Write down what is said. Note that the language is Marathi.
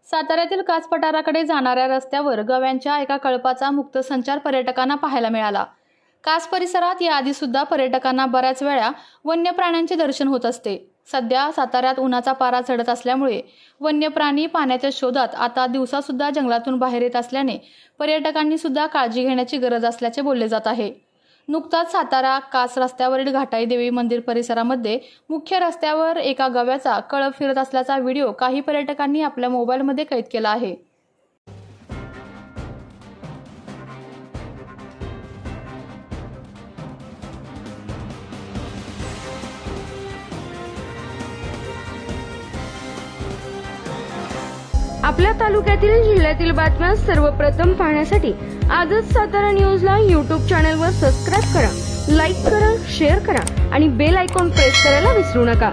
साताऱ्यातील कास पठाराकडे जाणाऱ्या रस्त्यावर गव्यांच्या एका कळपाचा मुक्त संचार पर्यटकांना पाहायला मिळाला। कास परिसरात याआधी सुद्धा पर्यटकांना बऱ्याच वेळा वन्य प्राण्यांचे दर्शन होत असते। सध्या साताऱ्यात उन्हाचा पारा चढत असल्यामुळे वन्य प्राणी पाण्याच्या शोधात आता दिवसा सुद्धा जंगलातून बाहेर येत असल्याने पर्यटकांनी सुद्धा काळजी घेण्याची गरज असल्याचे बोलले जात आहे। नुकताच सातारा कास रस्त्यावरील घाटाई देवी मंदिर परिसरामध्ये मुख्य रस्त्यावर एका गव्याचा कळप फिरत असल्याचा व्हिडिओ काही पर्यटकांनी आपल्या मोबाईलमध्ये कैद केला आहे। आपल्या तालुक्यातील जिल्ह्यातील बातम्या सर्वप्रथम पाहण्यासाठी आजच सातारा न्यूजला YouTube चॅनलवर सबस्क्राइब करा, लाईक करा, शेअर करा आणि बेल आयकॉन प्रेस करायला विसरू नका।